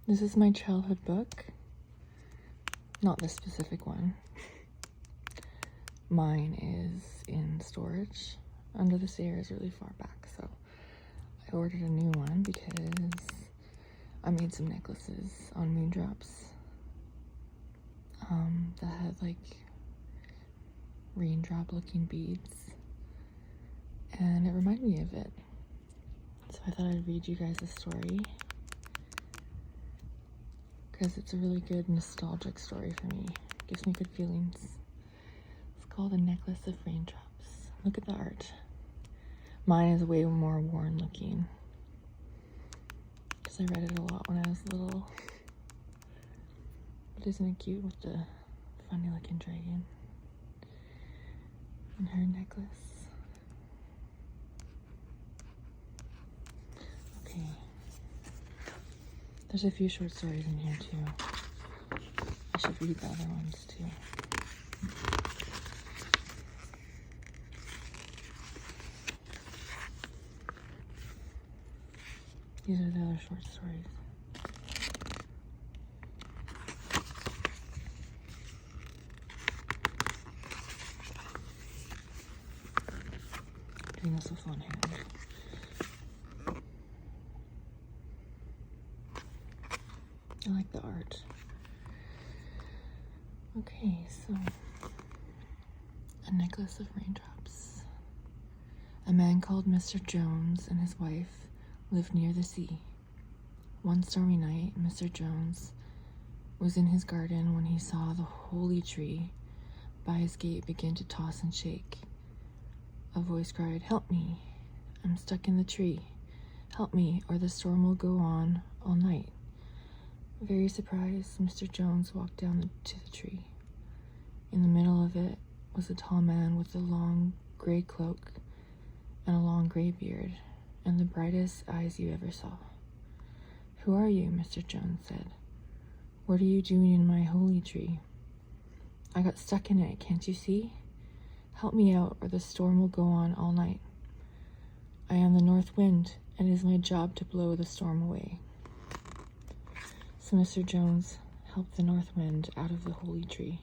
This is my childhood book. Not this specific one. Mine is in storage under the stairs really far back, so I ordered a new one because I made some necklaces on raindrops that had like raindrop looking beads, and it reminded me of it. So I thought I'd read you guys a story because it's a really good nostalgic story for me. It gives me good feelings. It's called A Necklace of Raindrops. Look at the art. Mine is way more worn looking because I read it a lot when I was little. But isn't it cute with the funny looking dragon and her necklace? Okay. There's a few short stories in here too. I should read the other ones too. These are the other short stories. Doing this with one hand. I like the art. Okay, so A Necklace of Raindrops. A man called Mr. Jones and his wife lived near the sea. One stormy night, Mr. Jones was in his garden when he saw the holy tree by his gate begin to toss and shake. A voice cried, "Help me! I'm stuck in the tree. Help me, or the storm will go on all night." Very surprised, Mr. Jones walked down to the tree. In the middle of it was a tall man with a long gray cloak and a long gray beard and the brightest eyes you ever saw. "Who are you?" Mr. Jones said. "What are you doing in my holy tree?" "I got stuck in it, can't you see? Help me out, or the storm will go on all night. I am the north wind, and it is my job to blow the storm away." So Mr. Jones helped the north wind out of the holy tree.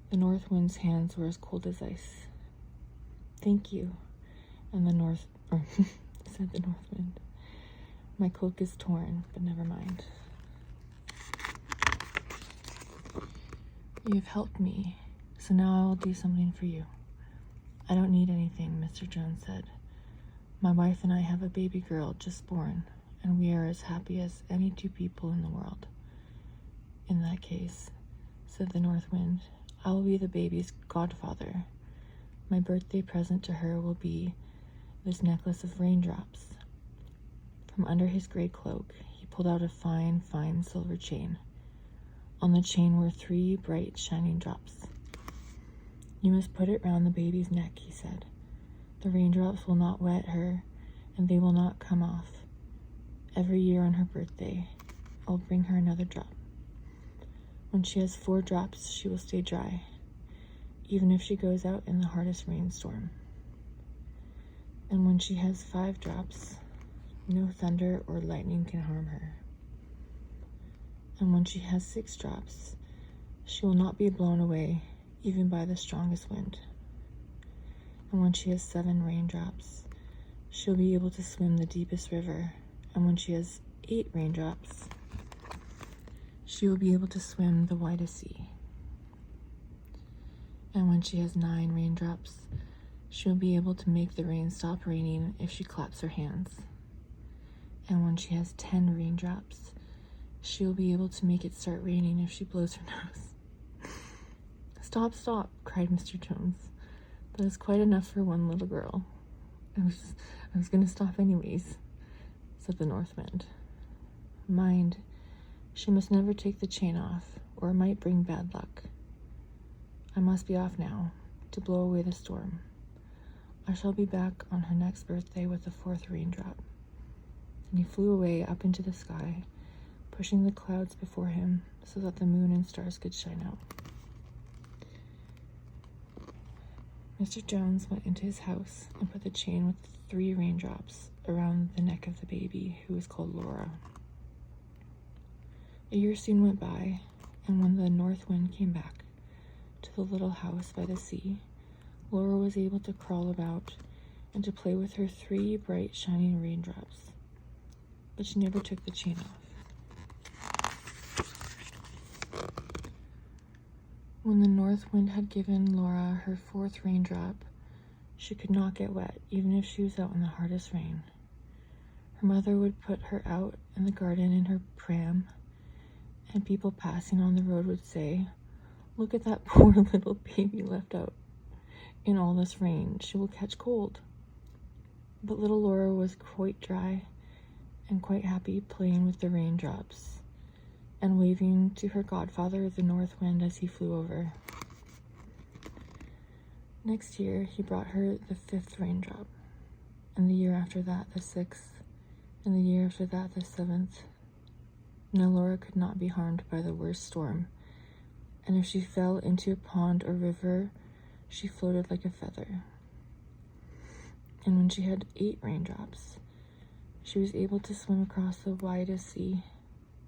The north wind's hands were as cold as ice. "Thank you," and said the north wind. "My cloak is torn, but never mind. You've helped me, so now I will do something for you." "I don't need anything," Mr. Jones said. "My wife and I have a baby girl just born, and we are as happy as any two people in the world." "In that case," said the north wind, "I will be the baby's godfather. My birthday present to her will be this necklace of raindrops." From under his gray cloak, he pulled out a fine, fine silver chain. On the chain were 3 bright, shining drops. "You must put it round the baby's neck," he said. "The raindrops will not wet her, and they will not come off. Every year on her birthday, I'll bring her another drop. When she has 4 drops, she will stay dry, even if she goes out in the hardest rainstorm. And when she has 5 drops, no thunder or lightning can harm her. And when she has 6 drops, she will not be blown away, even by the strongest wind. And when she has 7 raindrops, she'll be able to swim the deepest river. And when she has 8 raindrops, she will be able to swim the widest sea. And when she has 9 raindrops, she'll be able to make the rain stop raining if she claps her hands. And when she has 10 raindrops, she'll be able to make it start raining if she blows her nose." "Stop, stop," cried Mr. Jones. "That is quite enough for one little girl." I was going to stop anyways," said the north wind. "Mind, she must never take the chain off, or it might bring bad luck. I must be off now, to blow away the storm. I shall be back on her next birthday with the 4th raindrop." And he flew away up into the sky, pushing the clouds before him so that the moon and stars could shine out. Mr. Jones went into his house and put the chain with 3 raindrops around the neck of the baby, who was called Laura. A year soon went by, and when the north wind came back to the little house by the sea, Laura was able to crawl about and to play with her 3 bright, shining raindrops. But she never took the chain off. When the north wind had given Laura her 4th raindrop, she could not get wet, even if she was out in the hardest rain. Her mother would put her out in the garden in her pram, and people passing on the road would say, "Look at that poor little baby left out in all this rain. She will catch cold." But little Laura was quite dry and quite happy playing with the raindrops and waving to her godfather, the north wind, as he flew over. Next year, he brought her the 5th raindrop, and the year after that, the 6th, and the year after that, the 7th. Now Laura could not be harmed by the worst storm, and if she fell into a pond or river, she floated like a feather. And when she had 8 raindrops, she was able to swim across the widest sea,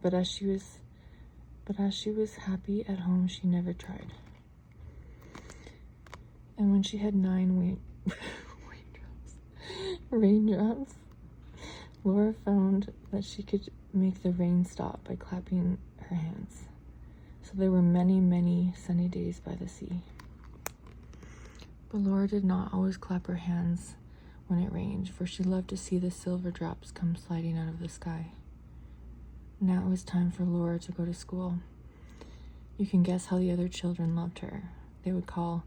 but as she was happy at home, she never tried. And when she had 9 raindrops, Laura found that she could make the rain stop by clapping her hands. So there were many, many sunny days by the sea. But Laura did not always clap her hands when it rained, for she loved to see the silver drops come sliding out of the sky. Now it was time for Laura to go to school. You can guess how the other children loved her. They would call,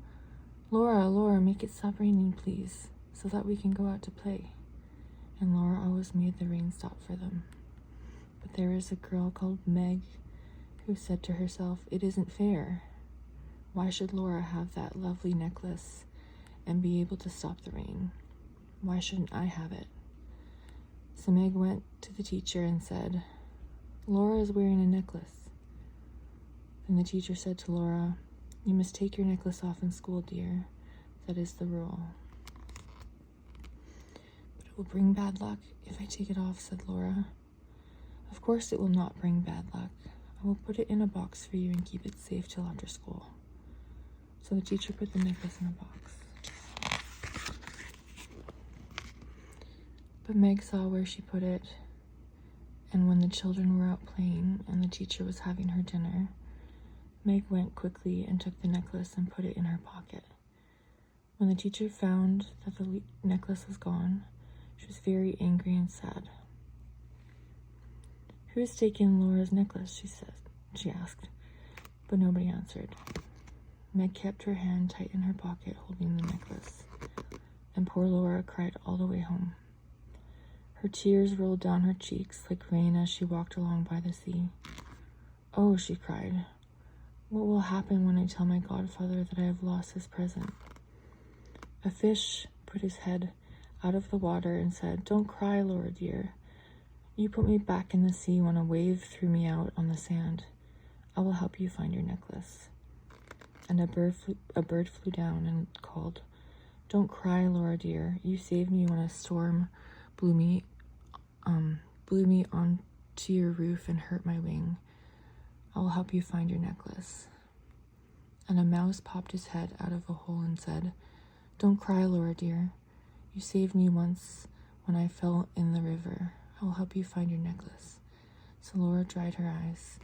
"Laura, Laura, make it stop raining, please, so that we can go out to play." And Laura always made the rain stop for them. But there was a girl called Meg who said to herself, "It isn't fair. Why should Laura have that lovely necklace and be able to stop the rain? Why shouldn't I have it?" So Meg went to the teacher and said, "Laura is wearing a necklace." Then the teacher said to Laura, "You must take your necklace off in school, dear. That is the rule." "But it will bring bad luck if I take it off," said Laura. "Of course it will not bring bad luck. I will put it in a box for you and keep it safe till after school." So the teacher put the necklace in a box. But Meg saw where she put it, and when the children were out playing and the teacher was having her dinner, Meg went quickly and took the necklace and put it in her pocket. When the teacher found that the necklace was gone, she was very angry and sad. "Who has taken Laura's necklace?" she asked, but nobody answered. Meg kept her hand tight in her pocket holding the necklace, and poor Laura cried all the way home. Her tears rolled down her cheeks like rain as she walked along by the sea. "Oh," she cried, "what will happen when I tell my godfather that I have lost his present?" A fish put his head out of the water and said, "Don't cry, Laura dear. You put me back in the sea when a wave threw me out on the sand. I will help you find your necklace." And a bird flew down and called, "Don't cry, Laura dear. You saved me when a storm blew me onto your roof and hurt my wing. I will help you find your necklace." And a mouse popped his head out of a hole and said, "Don't cry, Laura dear. You saved me once when I fell in the river. I will help you find your necklace." So Laura dried her eyes.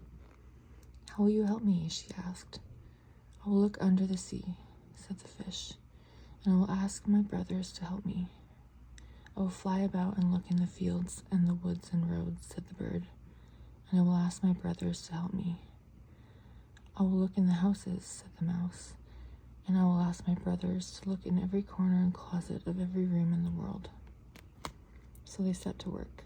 "How will you help me?" she asked. "I will look under the sea," said the fish, "and I will ask my brothers to help me. I will fly about and look in the fields and the woods and roads," said the bird, "and I will ask my brothers to help me. I will look in the houses," said the mouse, "and I will ask my brothers to look in every corner and closet of every room in the world." So they set to work.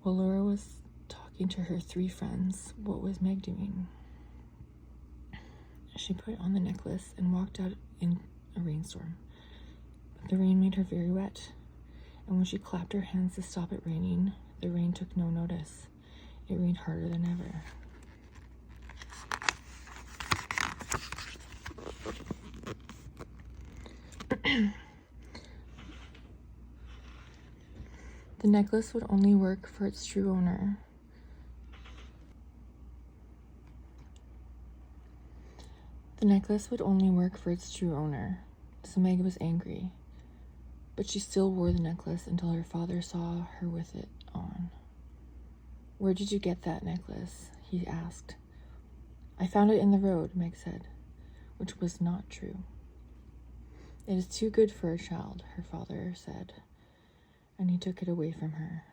While Laura was talking to her 3 friends, what was Meg doing? She put on the necklace and walked out in a rainstorm. But the rain made her very wet, and when she clapped her hands to stop it raining, the rain took no notice. It rained harder than ever. The necklace would only work for its true owner. The necklace would only work for its true owner, so Meg was angry, but she still wore the necklace until her father saw her with it on. "Where did you get that necklace?" he asked. "I found it in the road," Meg said, which was not true. "It is too good for a child," her father said, and he took it away from her.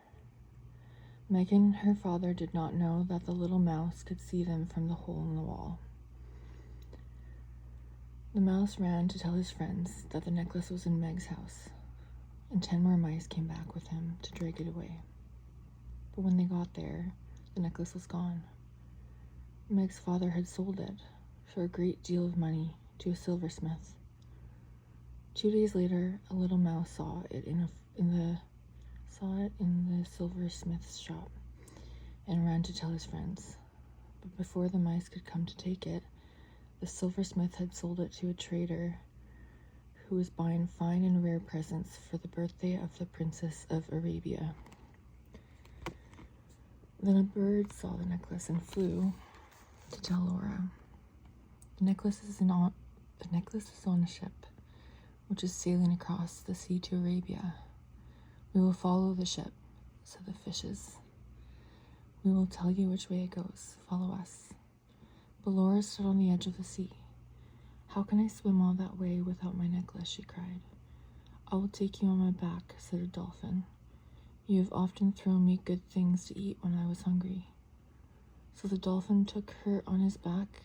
Meg and her father did not know that the little mouse could see them from the hole in the wall. The mouse ran to tell his friends that the necklace was in Meg's house, and 10 more mice came back with him to drag it away. But when they got there, the necklace was gone. Meg's father had sold it for a great deal of money to a silversmith. 2 days later, a little mouse saw it in the silversmith's shop and ran to tell his friends. But before the mice could come to take it, the silversmith had sold it to a trader who was buying fine and rare presents for the birthday of the Princess of Arabia. Then a bird saw the necklace and flew to tell Laura. The necklace is on a ship, which is sailing across the sea to Arabia. "We will follow the ship," said the fishes. "We will tell you which way it goes. Follow us." But Laura stood on the edge of the sea. "How can I swim all that way without my necklace?" she cried. "I will take you on my back," said a dolphin. "You have often thrown me good things to eat when I was hungry." So the dolphin took her on his back,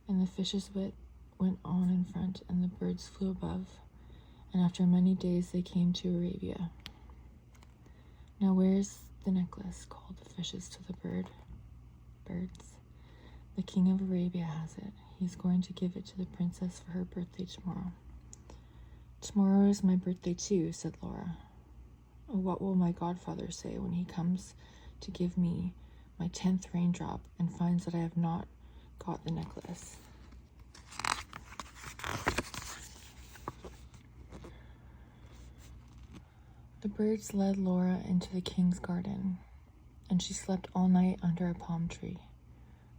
and the fishes went on in front, and the birds flew above, and after many days they came to Arabia. "Now where's the necklace?" called the fishes to the birds. "The king of Arabia has it. He's going to give it to the princess for her birthday tomorrow." "Tomorrow is my birthday too," said Laura. "What will my godfather say when he comes to give me my 10th raindrop and finds that I have not got the necklace?" The birds led Laura into the king's garden, and she slept all night under a palm tree.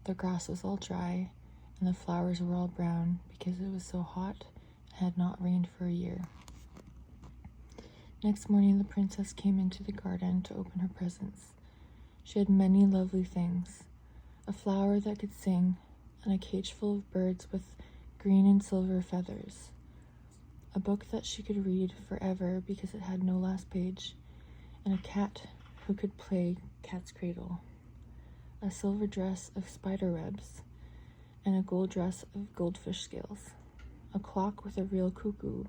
The grass was all dry, and the flowers were all brown because it was so hot and had not rained for a year. Next morning, the princess came into the garden to open her presents. She had many lovely things: a flower that could sing, and a cage full of birds with green and silver feathers, a book that she could read forever because it had no last page, and a cat who could play cat's cradle, a silver dress of spider webs, and a gold dress of goldfish scales, a clock with a real cuckoo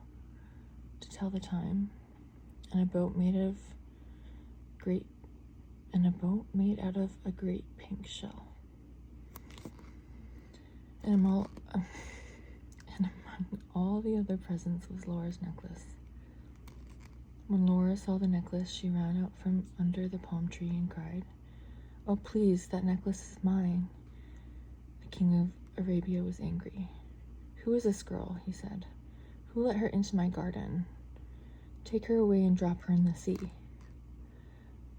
to tell the time, and a boat made out of a great pink shell. And among all the other presents was Laura's necklace. When Laura saw the necklace, she ran out from under the palm tree and cried, "Oh, please, that necklace is mine." The king of Arabia was angry. "Who is this girl?" he said. "Who let her into my garden? Take her away and drop her in the sea."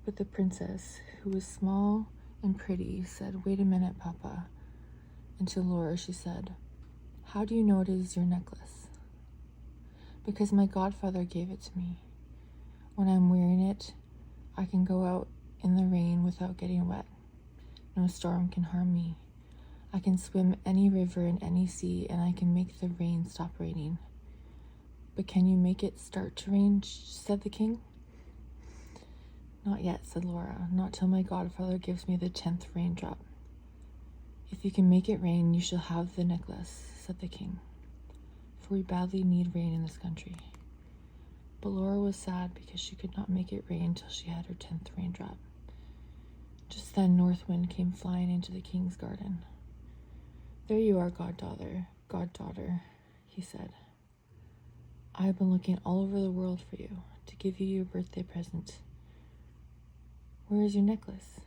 But the princess, who was small and pretty, said, "Wait a minute, Papa." And to Laura she said, "How do you know it is your necklace?" "Because my godfather gave it to me. When I'm wearing it, I can go out in the rain without getting wet. No storm can harm me. I can swim any river and any sea, and I can make the rain stop raining." "But can you make it start to rain?" said the king. "Not yet," said Laura. "Not till my godfather gives me the 10th raindrop." "If you can make it rain, you shall have the necklace," said the king, "for we badly need rain in this country." But Laura was sad because she could not make it rain till she had her 10th raindrop. Just then North Wind came flying into the king's garden. "There you are, goddaughter, he said. "I have been looking all over the world for you, to give you your birthday present. Where is your necklace?"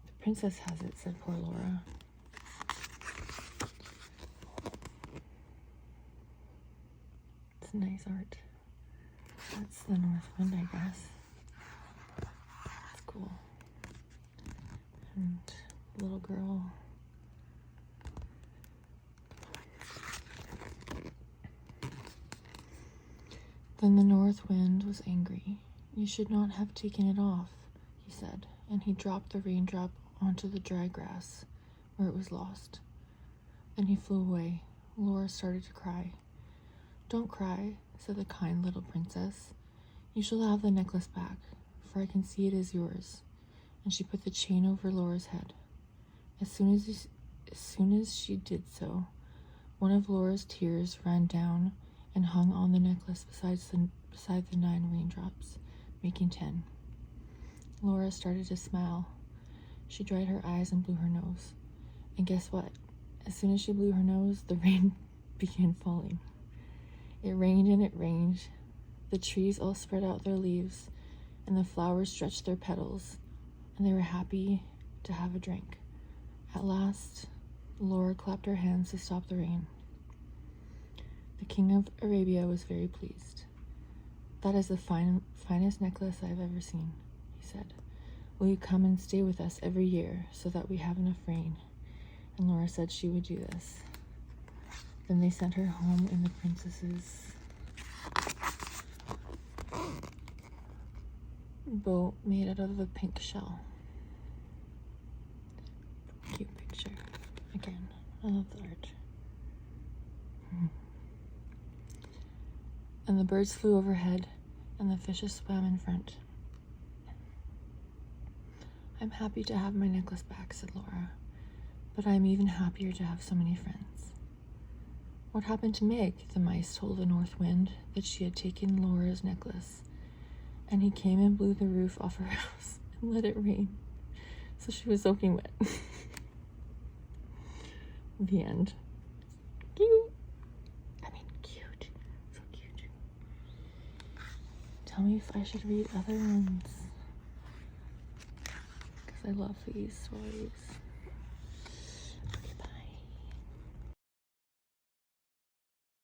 "The princess has it," said poor Laura. It's nice art. That's the North Wind, I guess. It's cool. And the little girl Then the north wind was angry. "You should not have taken it off," he said, and he dropped the raindrop onto the dry grass, where it was lost. Then he flew away. Laura started to cry. "Don't cry," said the kind little princess. "You shall have the necklace back, for I can see it is yours." And she put the chain over Laura's head. As soon as she did so, one of Laura's tears ran down and hung on the necklace beside the 9 raindrops, making 10. Laura started to smile. She dried her eyes and blew her nose. And guess what? As soon as she blew her nose, the rain began falling. It rained and it rained. The trees all spread out their leaves, and the flowers stretched their petals, and they were happy to have a drink. At last, Laura clapped her hands to stop the rain. The king of Arabia was very pleased. "That is the finest necklace I have ever seen," he said. "Will you come and stay with us every year so that we have enough rain?" And Laura said she would do this. Then they sent her home in the princess's boat made out of a pink shell. Cute picture. Again, I love the art. And the birds flew overhead, and the fishes swam in front. "I'm happy to have my necklace back," said Laura, "but I'm even happier to have so many friends." "What happened to Meg?" The mice told the north wind that she had taken Laura's necklace, and he came and blew the roof off her house and let it rain, so she was soaking wet. The end. Cute. Cute. So cute. Tell me if I should read other ones, because I love these stories.